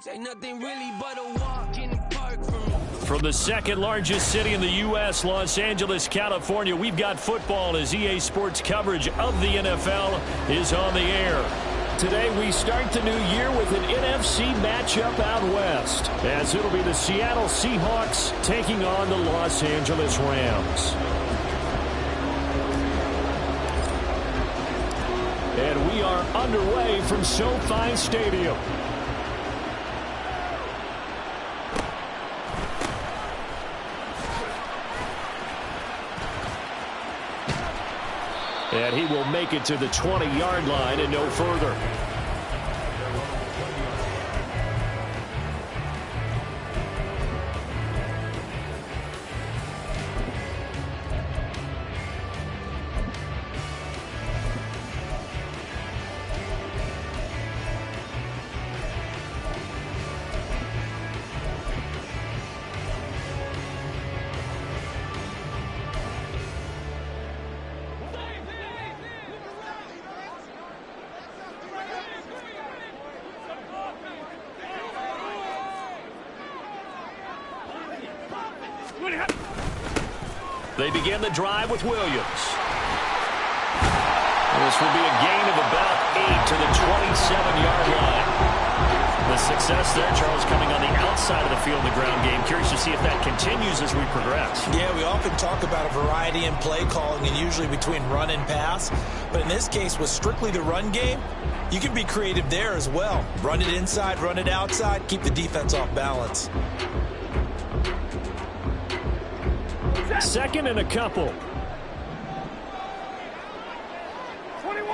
Ain't nothing really but a walk in the park for me. From the second largest city in the U.S., Los Angeles, California, we've got football as EA Sports coverage of the NFL is on the air. Today we start the new year with an NFC matchup out west, as it'll be the Seattle Seahawks taking on the Los Angeles Rams. And we are underway from SoFi Stadium. And he will make it to the 20-yard line and no further. They begin the drive with Williams. This will be a gain of about 8 to the 27-yard line. The success there, Charles, coming on the outside of the field in the ground game. Curious to see if that continues as we progress. Yeah, we often talk about a variety in play calling and usually between run and pass. But in this case, with strictly the run game, you can be creative there as well. Run it inside, run it outside, keep the defense off balance. Second and a couple. 21.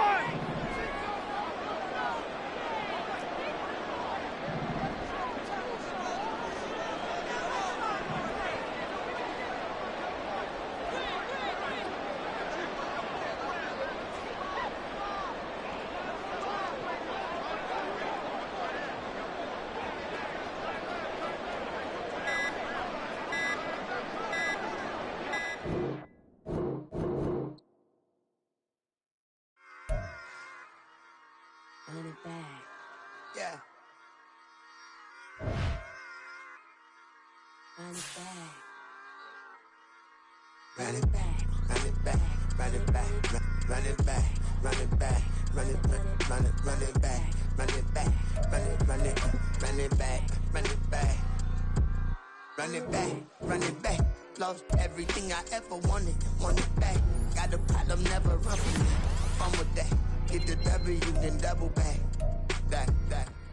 Run it back. Yeah. Run it back. Run it back, run it back, run it back, run it back, run it back, run it back, run it back, run it back, run it back, run it back, run it back, run it back. Lost everything I ever wanted it back. Got a problem, never run from me. Fun with that. Get the W, then double back. That.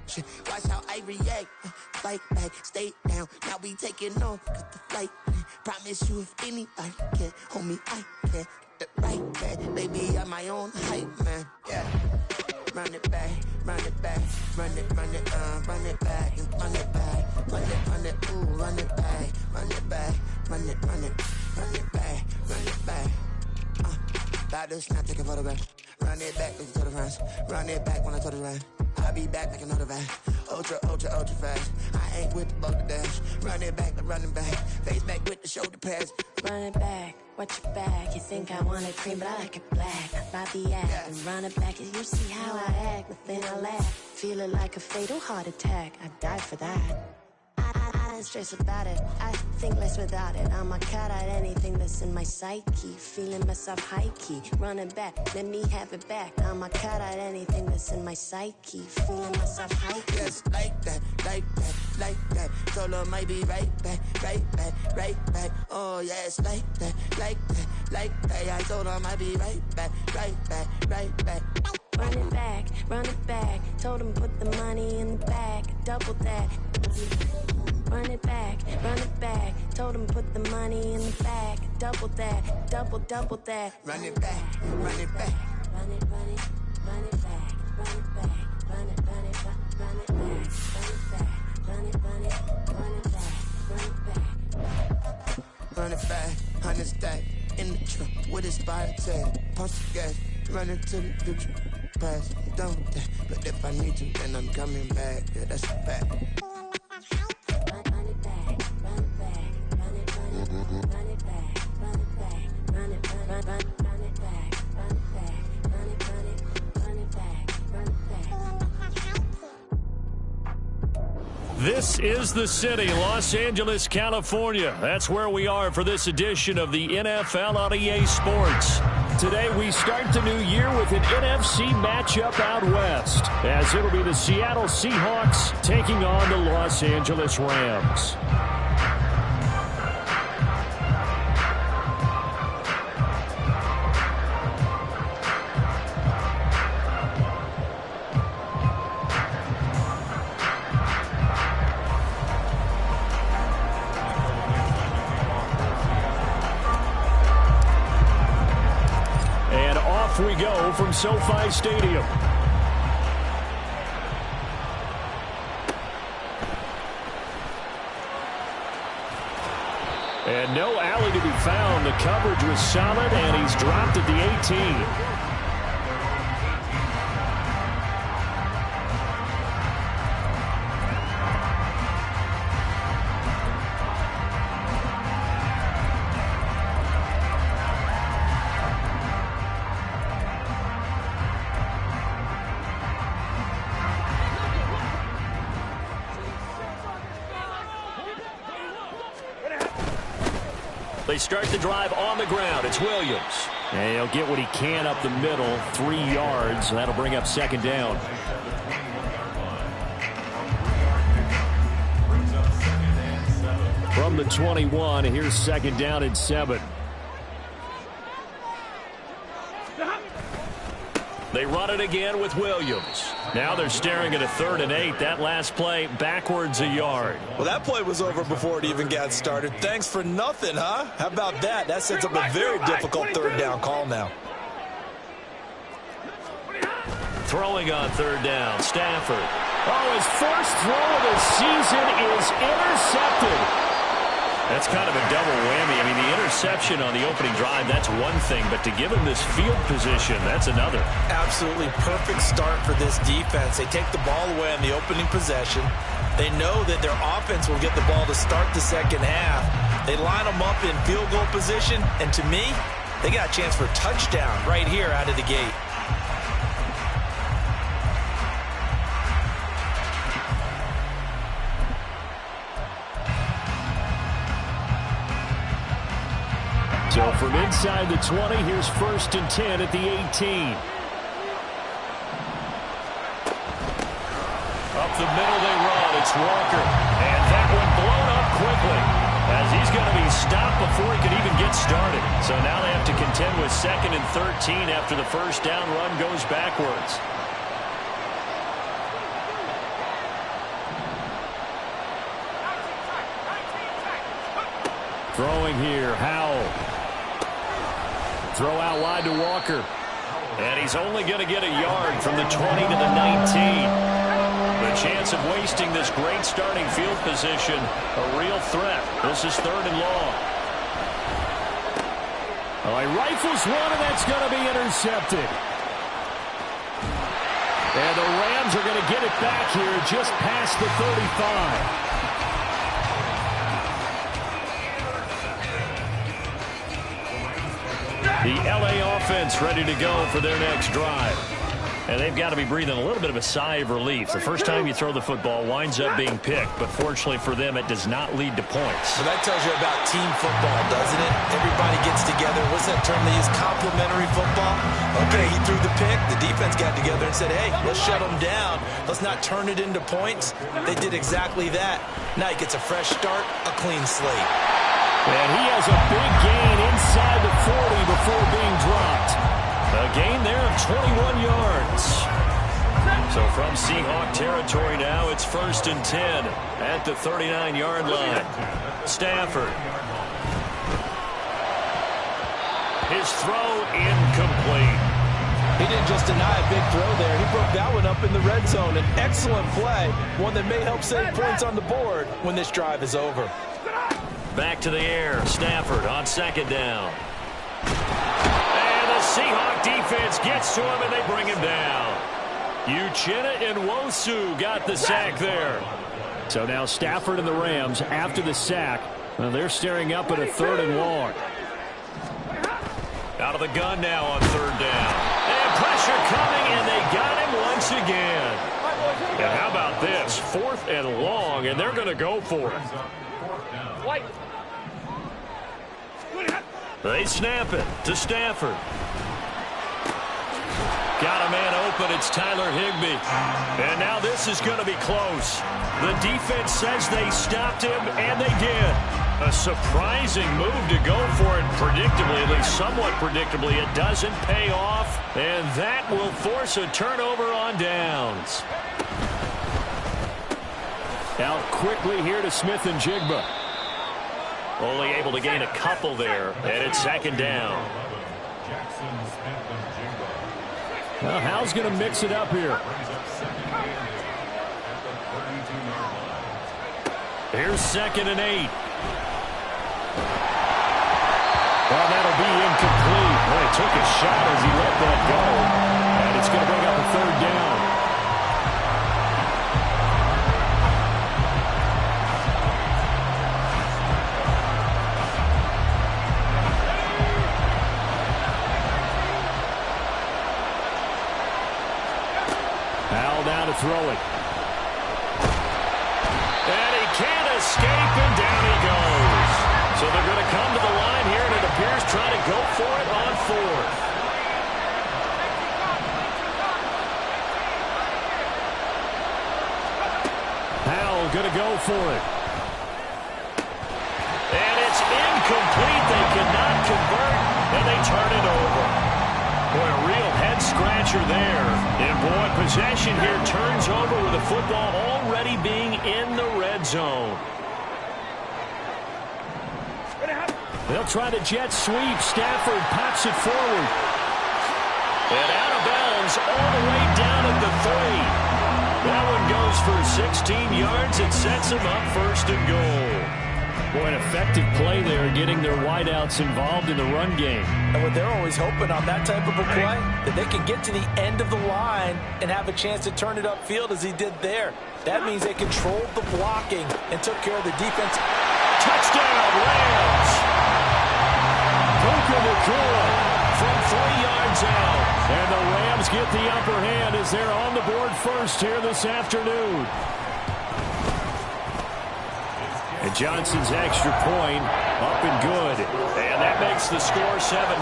Shit. Watch how I react. Fight back, stay down. Now we taking off. Cut the flight. Promise you if anybody can, homie, I can. Get the right back. Baby, I'm my own hype, man. Yeah. Run it back, run it back, run it back, and run it back, run it, ooh, run it back, run it back, run it back, run it back. About to snap, take a photograph. Run it back, listen to the friends. Run it back when I told it right. I'll be back like another van. Ultra fast. I ain't with the boulder dash. Run it back, running back. Face back with the shoulder pads. Run it back, watch your back. You think I want it cream, but I like it black. About the act, Yeah. and run it back. And you see how I act, within I laugh. Feel it like a fatal heart attack. I'd die for that. I ain't stressed about it. I think less without it. I'ma cut out anything that's in my psyche. Feeling myself high-key. Running back, let me have it back. I'ma cut out anything that's in my psyche. Feeling myself high-key. Yes, like that. Solo might be right back. Oh, yes, like that. I told her I might be right back. Run it back. Told him put the money in the bag. Double that. Run it back. Told him put the money in the bag. Double that. Double that. Run it back. Run it back. Run it back. Run it back. Run it back. Run it back. Run it back. Run it back. Run it back. 100 stack in the trunk with his fire tag. Punch the gas. Running to the future. Past. Done with that. But if I need to, then I'm coming back. Yeah, that's a fact. Run it back. Run it back. Run it back. Run it back. Run it back. Run it back. Run it back. Run it back. Run it back. Run it back. This is the city, Los Angeles, California. That's where we are for this edition of the NFL on EA Sports. Today we start the new year with an NFC matchup out west, as it'll be the Seattle Seahawks taking on the Los Angeles Rams. We go from SoFi Stadium. And no alley to be found. The coverage was solid, and he's dropped at the 18. They start the drive on the ground. It's Williams. And he'll get what he can up the middle, 3 yards. That'll bring up second down. From the 21, here's second down and 7. They run it again with Williams. Now they're staring at a 3rd and 8. That last play backwards a yard. Well, that play was over before it even got started. Thanks for nothing, huh? How about that? That sets up a very difficult 3rd down call now. Throwing on 3rd down, Stafford. Oh, his first throw of the season is intercepted. That's kind of a double whammy. I mean, the interception on the opening drive, that's one thing, but to give him this field position, that's another. Absolutely perfect start for this defense. They take the ball away on the opening possession. They know that their offense will get the ball to start the second half. They line them up in field goal position, and to me, they got a chance for a touchdown right here out of the gate. So from inside the 20, here's 1st and 10 at the 18. Up the middle they run. It's Walker. And that one blown up quickly, as he's going to be stopped before he could even get started. So now they have to contend with 2nd and 13 after the first down run goes backwards. Throwing here, Howell. Throw out wide to Walker. And he's only going to get a yard from the 20 to the 19. The chance of wasting this great starting field position, a real threat. This is 3rd and long. Oh, he rifles one, and that's going to be intercepted. And the Rams are going to get it back here just past the 35. The LA offense ready to go for their next drive. And they've got to be breathing a little bit of a sigh of relief. The first time you throw the football winds up being picked, but fortunately for them, it does not lead to points. So that tells you about team football, doesn't it? Everybody gets together. What's that term they use? Complementary football? Okay, he threw the pick. The defense got together and said, hey, let's shut them down. Let's not turn it into points. They did exactly that. Now he gets a fresh start, a clean slate. And he has a big gain inside the 40 before being dropped. A gain there of 21 yards. So from Seahawk territory now, it's 1st and 10 at the 39-yard line. Stafford. His throw incomplete. He didn't just deny a big throw there. He broke that one up in the red zone. An excellent play, one that may help save points on the board when this drive is over. Back to the air. Stafford on 2nd down. And the Seahawk defense gets to him, and they bring him down. Uchenna Nwosu got the sack there. So now Stafford and the Rams, after the sack, they're staring up at a 3rd and long. Out of the gun now on 3rd down. And pressure coming, and they got him once again. And how about this? 4th and long, and they're going to go for it. White. They snap it to Stafford. Got a man open. It's Tyler Higbee. And now this is going to be close. The defense says they stopped him, and they did. A surprising move to go for it predictably, at least somewhat predictably. It doesn't pay off, and that will force a turnover on downs. Out quickly here to Smith and Jigba. Only able to gain a couple there, and it's 2nd down. Well, Hal's going to mix it up here. Here's 2nd and 8. Well, that'll be incomplete. Well, he took a shot as he let that go, and it's going to bring up a 3rd down. Hal now to throw it. And he can't escape, and down he goes. So they're going to come to the line here, and it appears trying to go for it on 4th. Hal going to go for it. And it's incomplete. They cannot convert, and they turn it over. Boy, a real head-scratcher there. And, boy, possession here turns over with the football already being in the red zone. They'll try the jet sweep. Stafford pops it forward. And out of bounds all the way down at the 3. That one goes for 16 yards. It sets them up 1st and goal. Boy, an effective play there, getting their wideouts involved in the run game. And what they're always hoping on that type of a play, that they can get to the end of the line and have a chance to turn it upfield as he did there. That means they controlled the blocking and took care of the defense. Touchdown, Rams! Puka Nacua from 3 yards out. And the Rams get the upper hand as they're on the board first here this afternoon. And Johnson's extra point up and good. And that makes the score 7-0.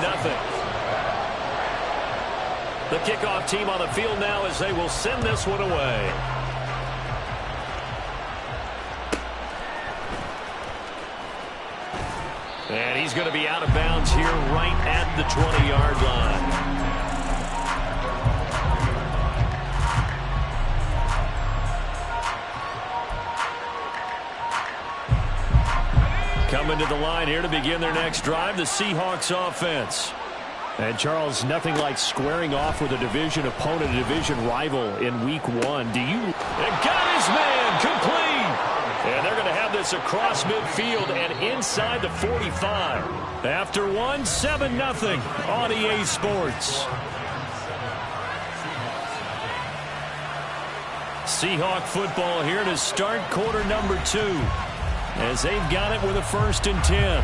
The kickoff team on the field now as they will send this one away. And he's going to be out of bounds here right at the 20-yard line. Coming to the line here to begin their next drive, the Seahawks offense. And, Charles, nothing like squaring off with a division opponent, a division rival in Week 1. Do you? And got his man complete. And they're going to have this across midfield and inside the 45. After 1, 7-0 on EA Sports. Seahawk football here to start quarter number 2. As they've got it with a 1st and 10.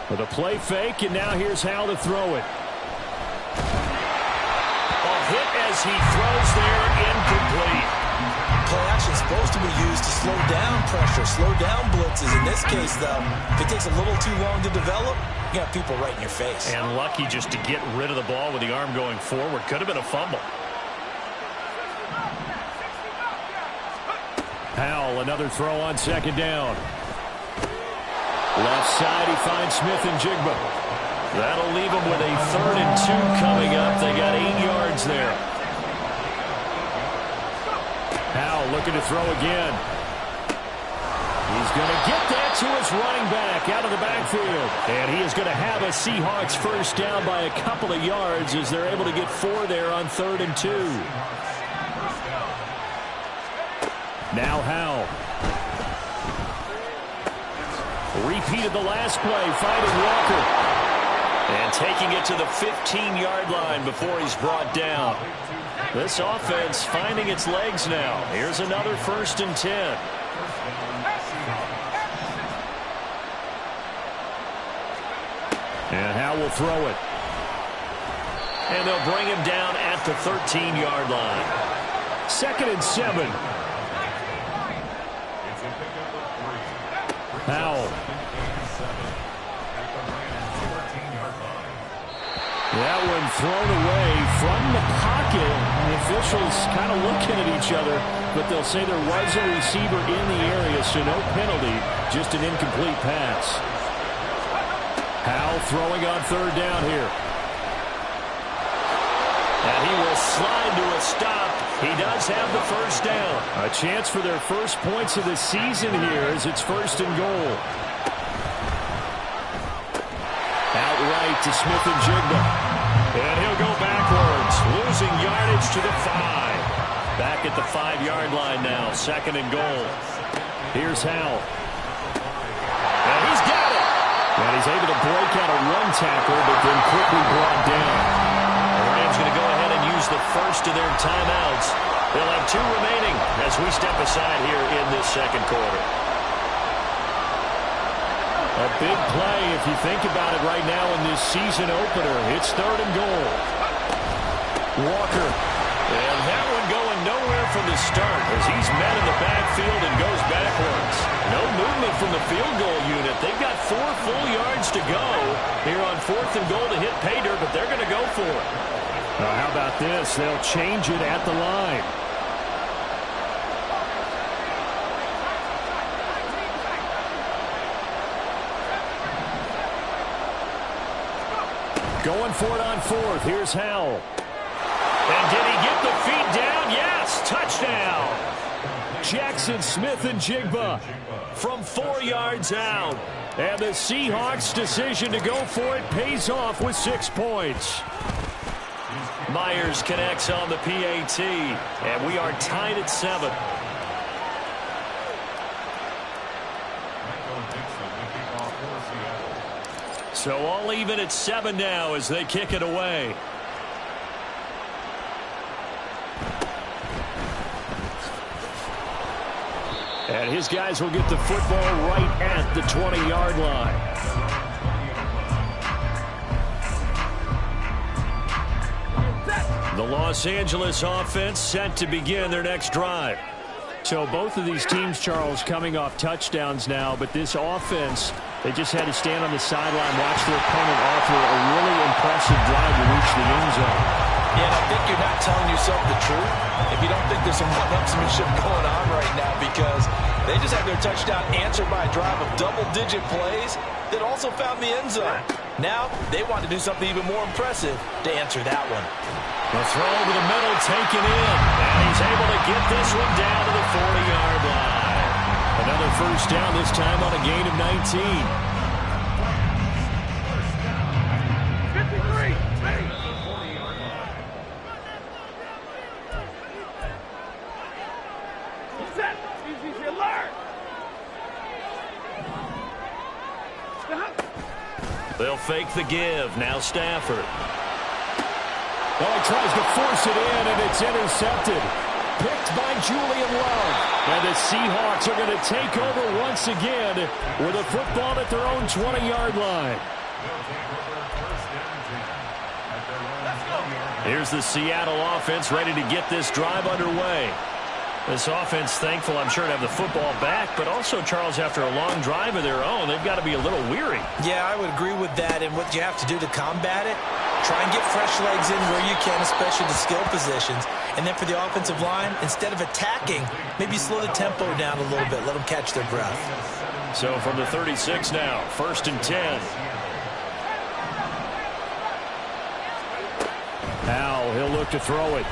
With a play fake, and now here's how to throw it. Hit as he throws there, incomplete. Play action is supposed to be used to slow down pressure, slow down blitzes. In this case, though, if it takes a little too long to develop, you got people right in your face. And lucky just to get rid of the ball with the arm going forward. Could have been a fumble. Howell, another throw on 2nd down. Left side, he finds Smith and Jigba. That'll leave them with a 3rd and 2 coming up. They got 8 yards there. Howell looking to throw again. He's going to get that to his running back out of the backfield. And he is going to have a Seahawks 1st down by a couple of yards as they're able to get 4 there on 3rd and 2. Now Howell. Repeated the last play, finding Walker. And taking it to the 15-yard line before he's brought down. This offense finding its legs now. Here's another 1st and 10. And Howell will throw it. And they'll bring him down at the 13-yard line. 2nd and 7. Howell. That one thrown away from the pocket. The officials kind of looking at each other, but they'll say there was a receiver in the area, so no penalty, just an incomplete pass. Howell throwing on 3rd down here. And he will slide to a stop. He does have the 1st down. A chance for their first points of the season here as it's 1st and goal. Outright to Smith-Njigba. And he'll go backwards, losing yardage to the 5. Back at the 5-yard line now, 2nd and goal. Here's Howell. And he's got it. And he's able to break out a run tackle, but then quickly brought down. The Rams going to go ahead and use the first of their timeouts. They'll have 2 remaining as we step aside here in this 2nd quarter. A big play if you think about it right now in this season opener. It's 3rd and goal. Walker. And that one going nowhere from the start as he's met in the backfield and goes backwards. No movement from the field goal unit. They've got 4 full yards to go here on 4th and goal to hit pay dirt, but they're going to go for it. How about this? They'll change it at the line. Going for it on 4th. Here's Howell. And did he get the feet down? Yes, touchdown. Jackson Smith-Njigba from 4 yards out. And the Seahawks' decision to go for it pays off with 6 points. Myers connects on the PAT, and we are tied at 7. So all even at 7 now as they kick it away. And his guys will get the football right at the 20-yard line. The Los Angeles offense set to begin their next drive. So both of these teams, Charles, coming off touchdowns now, but this offense, they just had to stand on the sideline, watch their opponent offer a really impressive drive to reach the end zone. Yeah, I think you're not telling yourself the truth if you don't think there's some one-upsmanship going on right now, because they just had their touchdown answered by a drive of double-digit plays that also found the end zone. Now they want to do something even more impressive to answer that one. The throw over the middle taken in, and he's able to get this one down to the 40-yard line. Another 1st down, this time on a gain of 19. 53, set, easy, alert. They'll fake the give. Now Stafford. Well, he tries to force it in, and it's intercepted. Picked by Julian Love. And the Seahawks are going to take over once again with a football at their own 20-yard line. Here's the Seattle offense ready to get this drive underway. This offense thankful, I'm sure, to have the football back, but also, Charles, after a long drive of their own, they've got to be a little weary. Yeah, I would agree with that, and what you have to do to combat it, try and get fresh legs in where you can, especially the skill positions. And then for the offensive line, instead of attacking, maybe slow the tempo down a little bit, let them catch their breath. So from the 36 now, 1st and 10. Now he'll look to throw it.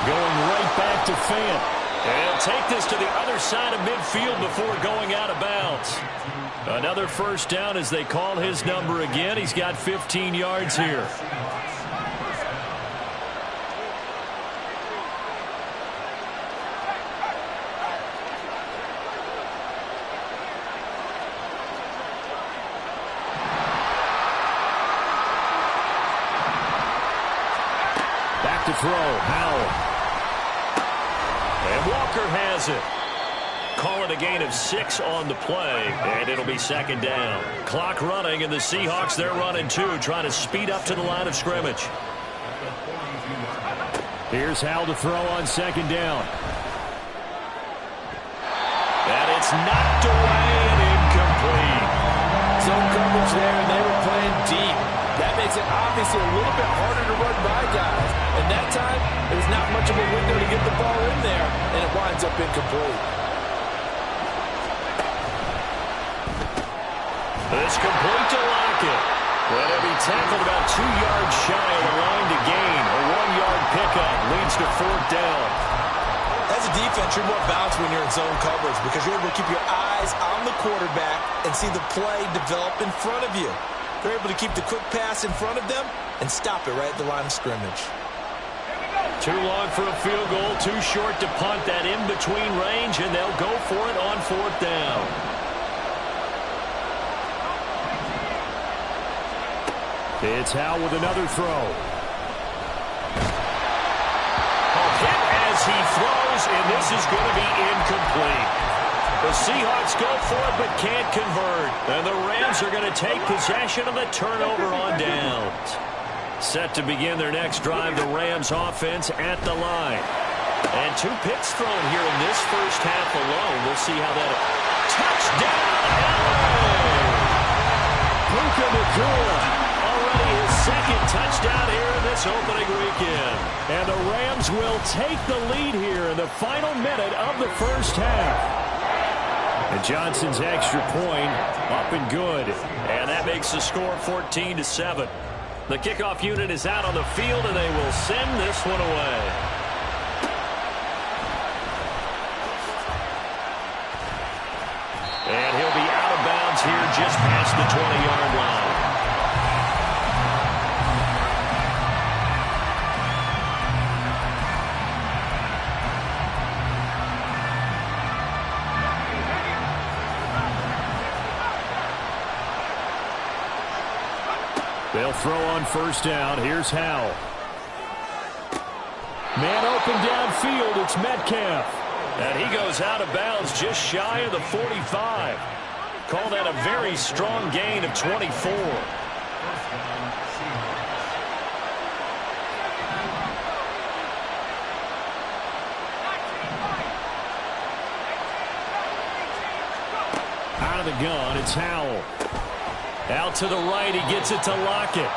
Going right back to Fant. And he'll take this to the other side of midfield before going out of bounds. Another 1st down as they call his number again. He's got 15 yards here. throw. Howell. And Walker has it. Call it a gain of 6 on the play, and it'll be second down. Clock running, and the Seahawks, they're running too, trying to speed up to the line of scrimmage. Here's Howell to throw on second down. And it's knocked away and incomplete. Zone coverage there, and they were playing deep. That makes it obviously a little bit harder to run by guys. And that time, there's not much of a window to get the ball in there, and it winds up incomplete. It's complete to Lockett. Well, he'll be tackled about 2 yards shy of the line to gain. A 1-yard pickup leads to fourth down. As a defense, you're more balanced when you're in zone coverage because you're able to keep your eyes on the quarterback and see the play develop in front of you. They're able to keep the quick pass in front of them and stop it right at the line of scrimmage. Too long for a field goal, too short to punt that in-between range, and they'll go for it on fourth down. It's Howell with another throw. A hit as he throws, and this is going to be incomplete. The Seahawks go for it but can't convert. And the Rams are going to take possession of the turnover on downs. Set to begin their next drive, the Rams offense at the line. And 2 picks thrown here in this first half alone. We'll see how that... Touchdown! Puka Nacua. Already his second touchdown here in this opening weekend. And the Rams will take the lead here in the final minute of the first half. And Johnson's extra point up and good. And that makes the score 14-7. The kickoff unit is out on the field, and they will send this one away. And he'll be out of bounds here just past the 20-yard line. They'll throw on first down. Here's Howell. Man open downfield. It's Metcalf. And he goes out of bounds just shy of the 45. Call that a very strong gain of 24. Out of the gun, it's Howell. Out to the right, he gets it to Lockett.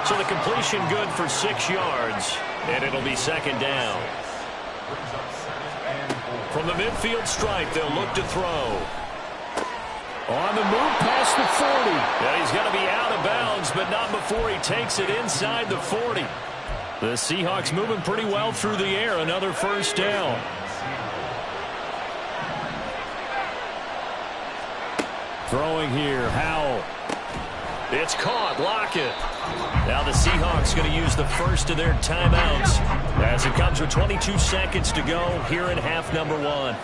So the completion good for 6 yards, and it'll be second down. From the midfield stripe, they'll look to throw. On the move past the 40. And he's going to be out of bounds, but not before he takes it inside the 40. The Seahawks moving pretty well through the air. Another first down. Throwing here, Howell. It's caught, Lockett. Now the Seahawks going to use the first of their timeouts as it comes with 22 seconds to go here in half number 1.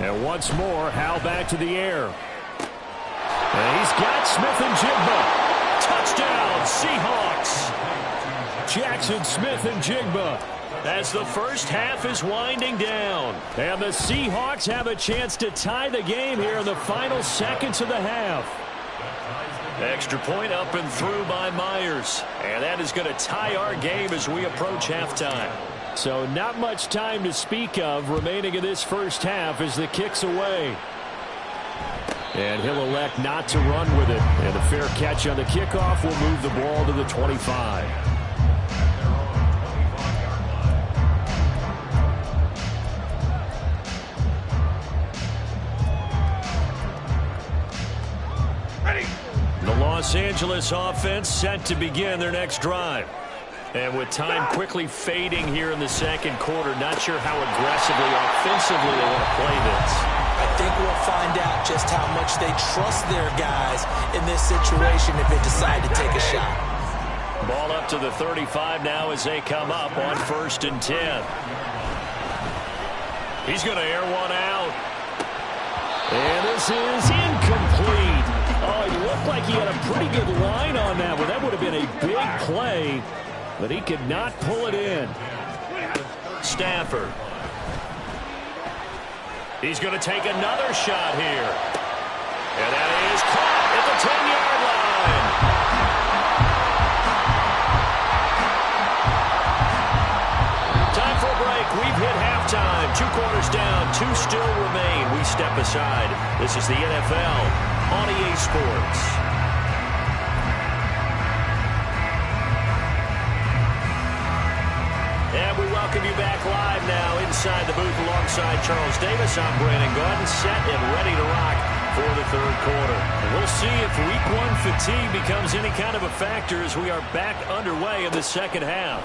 And once more, Howell back to the air. And he's got Smith-Njigba. Touchdown, Seahawks. Jackson Smith-Njigba as the first half is winding down. And the Seahawks have a chance to tie the game here in the final seconds of the half. Extra point up and through by Myers. And that is going to tie our game as we approach halftime. So not much time to speak of remaining in this first half as the kick's away. And he'll elect not to run with it. And a fair catch on the kickoff will move the ball to the 25. Ready. The Los Angeles offense set to begin their next drive. And with time quickly fading here in the second quarter, not sure how aggressively, offensively they want to play this. I think we'll find out just how much they trust their guys in this situation if they decide to take a shot. Ball up to the 35 now as they come up on 1st and 10. He's going to air one out. And this is incomplete. Oh, he looked like he had a pretty good line on that one. That would have been a big play, but he could not pull it in. Stafford. He's going to take another shot here. And that is caught at the 10-yard line. Time for a break. We've hit halftime. 2 quarters down. 2 still remain. We step aside. This is the NFL on EA Sports. And we welcome you back live now inside the booth alongside Charles Davis. I'm Brandon Gaudin, set and ready to rock for the 3rd quarter. And we'll see if week 1 fatigue becomes any kind of a factor as we are back underway in the 2nd half.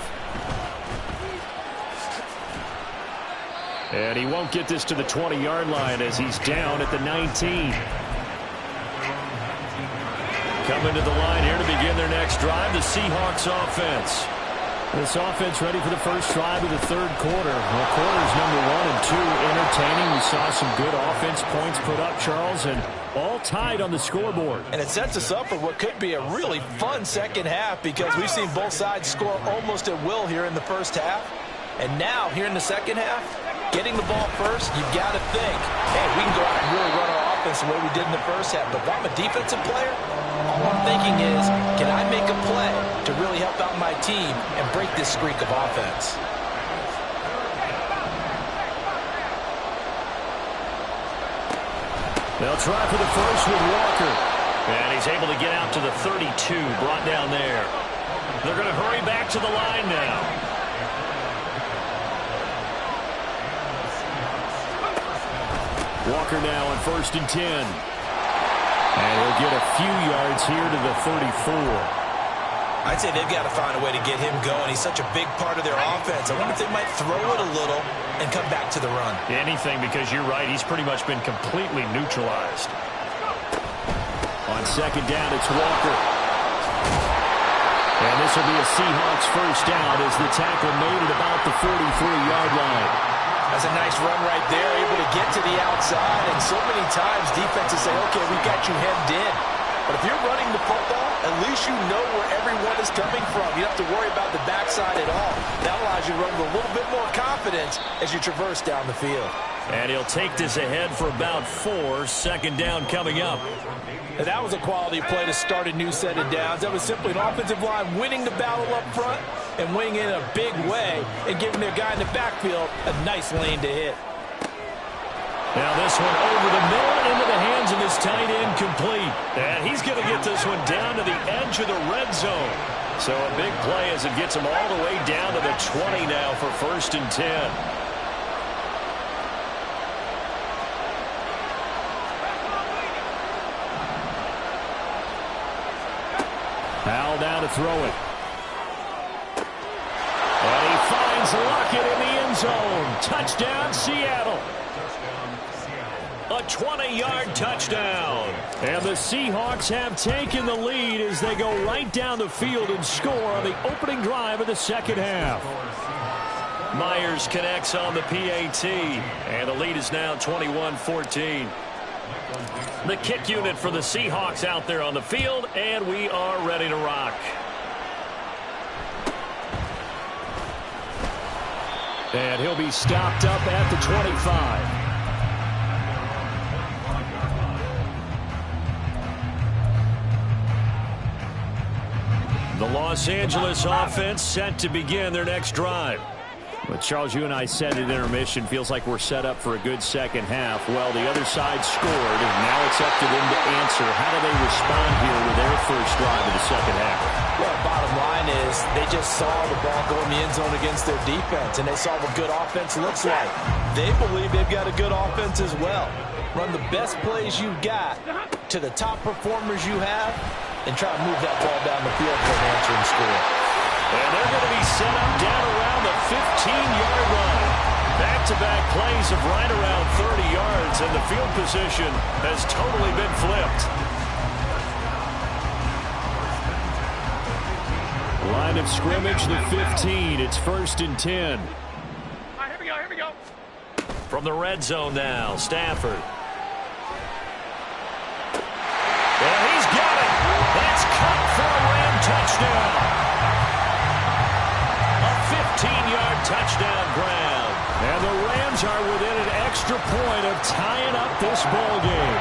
And he won't get this to the 20-yard line as he's down at the 19. Coming to the line here to begin their next drive, the Seahawks offense. This offense ready for the first drive of the 3rd quarter. Well, quarters number 1 and 2 entertaining. We saw some good offense points put up, Charles, and all tied on the scoreboard. And it sets us up for what could be a really fun 2nd half because we've seen both sides score almost at will here in the 1st half. And now, here in the 2nd half, getting the ball first, you've got to think, hey, we can go out and really run our offense the way we did in the 1st half. But if I'm a defensive player, all I'm thinking is, can I make a play to really help out my team and break this streak of offense? They'll try for the first with Walker. And he's able to get out to the 32, brought down there. They're going to hurry back to the line now. Walker now on 1st and 10. And he'll get a few yards here to the 34. I'd say they've got to find a way to get him going. He's such a big part of their offense. I wonder if they might throw it a little and come back to the run. Anything, because you're right. He's pretty much been completely neutralized. On 2nd down, it's Walker. And this will be a Seahawks first down as the tackle made at about the 43-yard line. That's a nice run right there, able to get to the outside. And so many times defenses say, okay, we got you hemmed in. But if you're running the football, at least you know where everyone is coming from. You don't have to worry about the backside at all. That allows you to run with a little bit more confidence as you traverse down the field. And he'll take this ahead for about 4. 2nd down coming up. And that was a quality play to start a new set of downs. That was simply an offensive line winning the battle up front and winning in a big way and giving their guy in the backfield a nice lane to hit. Now this one over the middle into the hands of his tight end, complete. And he's going to get this one down to the edge of the red zone. So a big play as it gets him all the way down to the 20 now for 1st and 10. Powell down to throw it. And he finds Lockett in the end zone. Touchdown, Seattle. A 20-yard touchdown. And the Seahawks have taken the lead as they go right down the field and score on the opening drive of the 2nd half. Myers connects on the PAT. And the lead is now 21-14. The kick unit for the Seahawks out there on the field, and we are ready to rock. And he'll be stopped up at the 25. The Los Angeles offense set to begin their next drive. But Charles, you and I said at intermission, feels like we're set up for a good 2nd half. Well, the other side scored, and now it's up to them to answer. How do they respond here with their first drive of the 2nd half? Well, bottom line is they just saw the ball go in the end zone against their defense, and they saw what good offense looks like. They believe they've got a good offense as well. Run the best plays you've got to the top performers you have, and try to move that ball down the field for an answering score. And they're going to be set up down around the 15-yard line. Back-to-back plays of right around 30 yards, and the field position has totally been flipped. line of scrimmage, the 15. It's 1st and 10. All right, here we go. From the red zone now, Stafford. And he's got it. That's caught for a Ram touchdown. A 15-yard touchdown grab. And the Rams are within an extra point of tying up this ball game.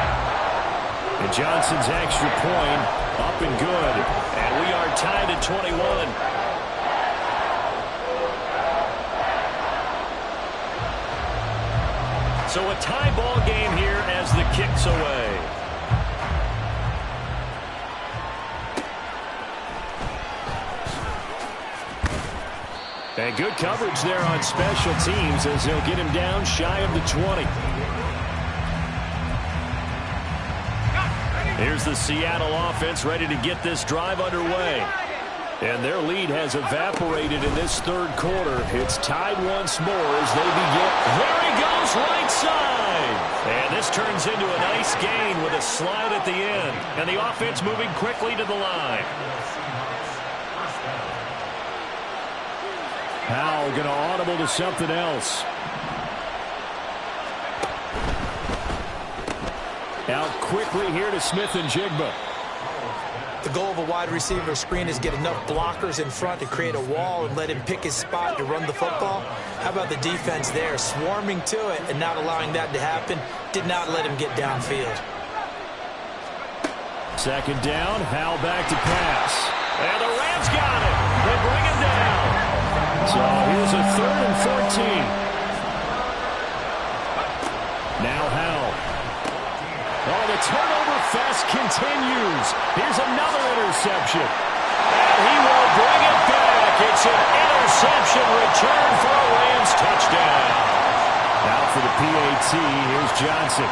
And Johnson's extra point up and good. And we are tied at 21. So a tie ball game here as the kick's away. And good coverage there on special teams as they'll get him down shy of the 20. Here's the Seattle offense ready to get this drive underway. And their lead has evaporated in this third quarter. It's tied once more as they begin. There he goes, right side. And this turns into a nice gain with a slide at the end. And the offense moving quickly to the line. Powell going to audible to something else. Out quickly here to Smith-Njigba. The goal of a wide receiver screen is get enough blockers in front to create a wall and let him pick his spot to run the football. How about the defense there, swarming to it and not allowing that to happen? Did not let him get downfield. Second down, Howell back to pass. And the Rams got it. They bring him down. So here's a 3rd and 14. Now Howell. Oh, the turnover fest continues. Here's another interception. And he will bring it back. It's an interception return for a Rams touchdown. Now for the PAT, here's Johnson.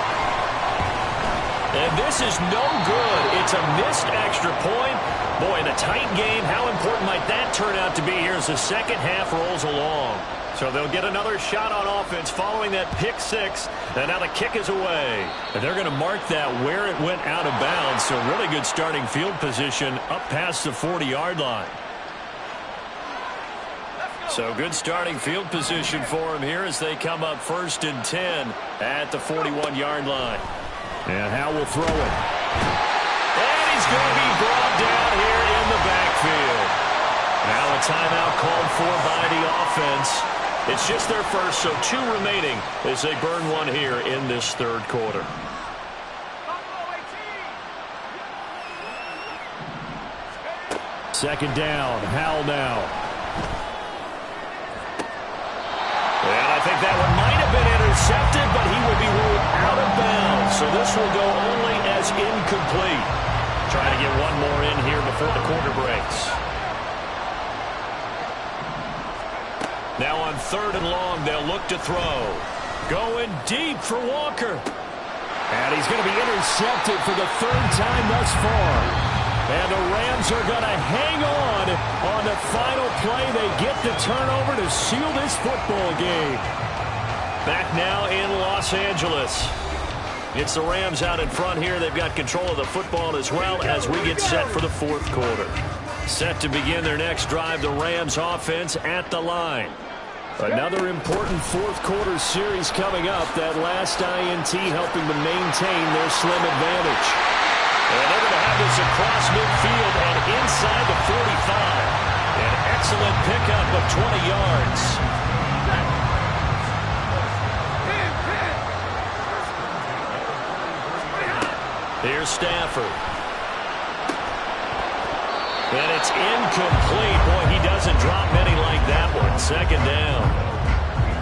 And this is no good. It's a missed extra point. Boy, in a tight game, how important might that turn out to be here as the second half rolls along? So they'll get another shot on offense following that pick six. And now the kick is away. And they're going to mark that where it went out of bounds. So really good starting field position up past the 40-yard line. So good starting field position for them here as they come up 1st and 10 at the 41-yard line. And Howell will throw it. And he's going to be brought down here in the backfield. Now a timeout called for by the offense. It's just their first, so 2 remaining as they burn one here in this third quarter. Second down, Howell now. And I think that one might have been intercepted, but he would be ruled out of bounds. So this will go only as incomplete. Trying to get one more in here before the quarter breaks. Now on 3rd and long, they'll look to throw. Going deep for Walker. And he's going to be intercepted for the 3rd time thus far. And the Rams are going to hang on the final play. They get the turnover to seal this football game. Back now in Los Angeles. It's the Rams out in front here. They've got control of the football as well as we get set for the 4th quarter. Set to begin their next drive, the Rams offense at the line. Another important 4th quarter series coming up. That last INT helping to maintain their slim advantage. And they're going to have this across midfield and inside the 45. An excellent pickup of 20 yards. Here's Stafford. And it's incomplete. Boy, he doesn't drop many like that one. Second down.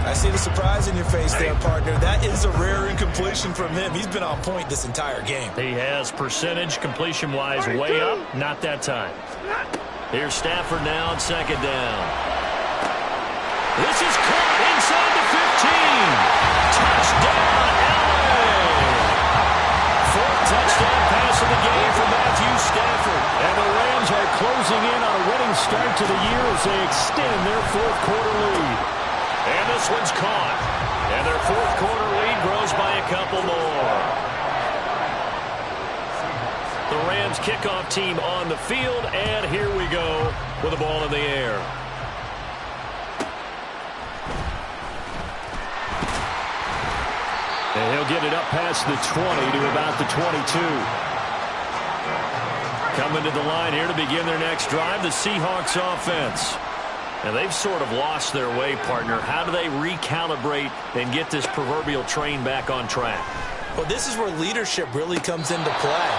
I see the surprise in your face there, partner. That is a rare incompletion from him. He's been on point this entire game. He has percentage completion-wise way up. Not that time. Here's Stafford now on second down. This is caught inside the 15. Touchdown, LA. 4th touchdown pass of the game for Matthew Stafford. And the Rams are closing in on a winning start to the year as they extend their 4th quarter lead. And this one's caught. And their 4th quarter lead grows by a couple more. The Rams kickoff team on the field, and here we go with the ball in the air. And he'll get it up past the 20 to about the 22. Coming to the line here to begin their next drive, the Seahawks offense. And they've sort of lost their way, partner. How do they recalibrate and get this proverbial train back on track? Well, this is where leadership really comes into play.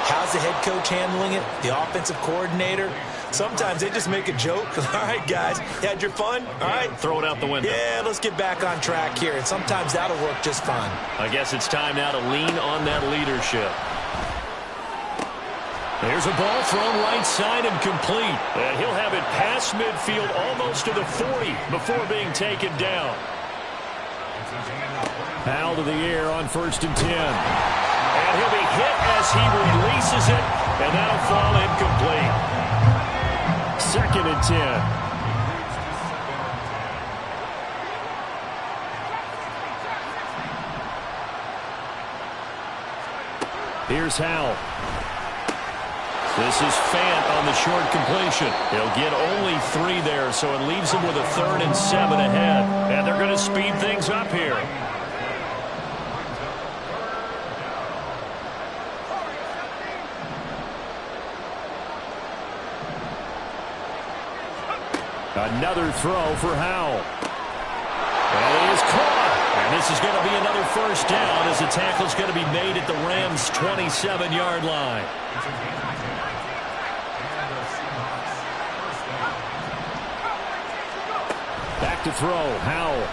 How's the head coach handling it? The offensive coordinator? Sometimes they just make a joke. All right, guys, you had your fun? All right. Throw it out the window. Yeah, let's get back on track here. And sometimes that'll work just fine. I guess it's time now to lean on that leadership. There's a ball thrown right side and complete. And he'll have it past midfield almost to the 40 before being taken down. Foul to the air on 1st and 10. And he'll be hit as he releases it, and that'll fall incomplete. 2nd and 10. Here's Howell. This is Fant on the short completion. He'll get only 3 there, so it leaves him with a 3rd and 7 ahead. And they're going to speed things up here. Another throw for Howell. And he is caught. And this is going to be another 1st down as the tackle's going to be made at the Rams' 27-yard line. Back to throw, Howell.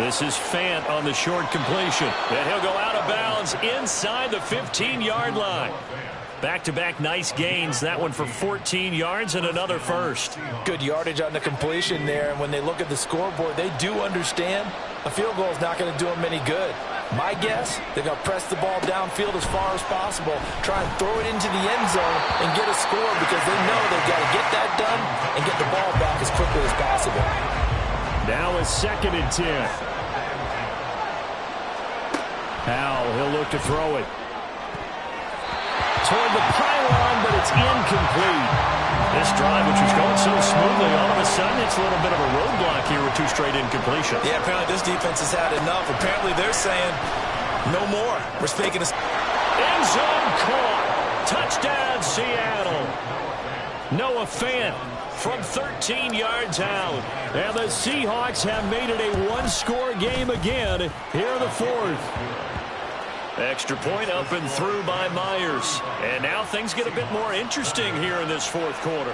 This is Fant on the short completion. And he'll go out of bounds inside the 15-yard line. Back-to-back nice gains. That one for 14 yards and another 1st. Good yardage on the completion there. And when they look at the scoreboard, they do understand a field goal is not going to do them any good. My guess, they're going to press the ball downfield as far as possible, try and throw it into the end zone and get a score because they know they've got to get that done and get the ball back as quickly as possible. Now a 2nd and 10. Howell, he'll look to throw it. Toward the pylon, but it's incomplete. This drive, which was going so smoothly, all of a sudden it's a little bit of a roadblock here with 2 straight incompletions. Yeah, apparently this defense has had enough. Apparently they're saying, no more. We're making a... End zone caught. Touchdown, Seattle. Noah Fant from 13 yards out. And the Seahawks have made it a 1-score game again here in the 4th. Extra point up and through by Myers. And now things get a bit more interesting here in this 4th quarter.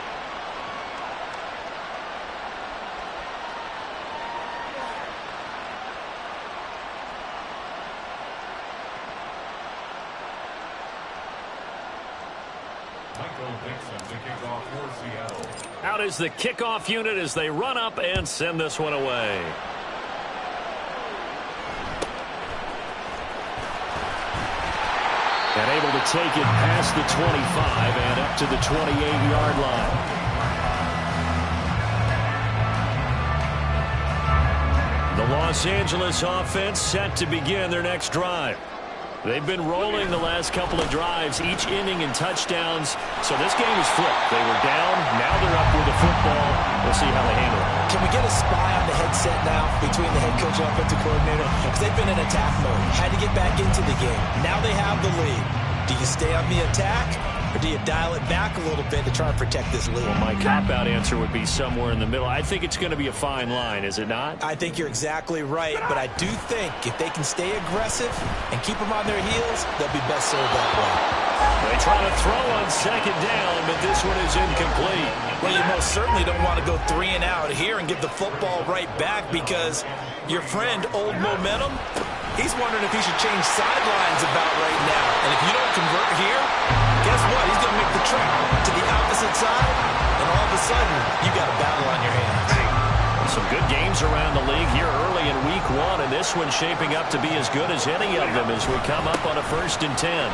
Out is the kickoff unit as they run up and send this one away. And able to take it past the 25 and up to the 28-yard line. The Los Angeles offense set to begin their next drive. They've been rolling the last couple of drives, each inning in touchdowns. So this game is flipped. They were down. Now they're up with the football. We'll see how they handle it. Can we get a spy on the headset now between the head coach and offensive coordinator? Because they've been in attack mode. Had to get back into the game. Now they have the lead. Do you stay on the attack, or do you dial it back a little bit to try and protect this lead? Well, my cop-out answer would be somewhere in the middle. I think it's going to be a fine line, is it not? I think you're exactly right, but I do think if they can stay aggressive and keep them on their heels, they'll be best served that way. They try to throw on 2nd down, but this one is incomplete. Well, you most certainly don't want to go 3 and out here and give the football right back because your friend, Old Momentum, he's wondering if he should change sidelines about right now. And if you don't convert here, guess what? He's going to make the trip to the opposite side, and all of a sudden, you got a battle on your hands. Some good games around the league here early in week 1, and this one's shaping up to be as good as any of them as we come up on a 1st and 10.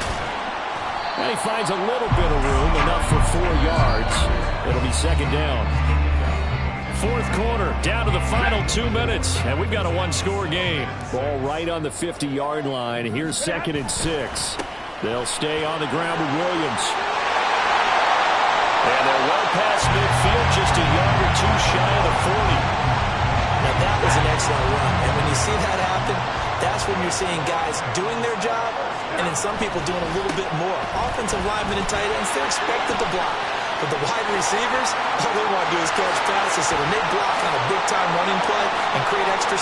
And he finds a little bit of room, enough for 4 yards. It'll be 2nd down. 4th quarter, down to the final 2 minutes, and we've got a 1-score game. Ball right on the 50-yard line. Here's 2nd and 6. They'll stay on the ground with Williams. And they're well past midfield, just a yard or two shy of the 40. Now that was an excellent run, and when you see that happen, that's when you're seeing guys doing their job, and then some people doing a little bit more. Offensive linemen and tight ends, they're expected to block. But the wide receivers, all they want to do is catch passes, so when they block on a big-time running play and create extra...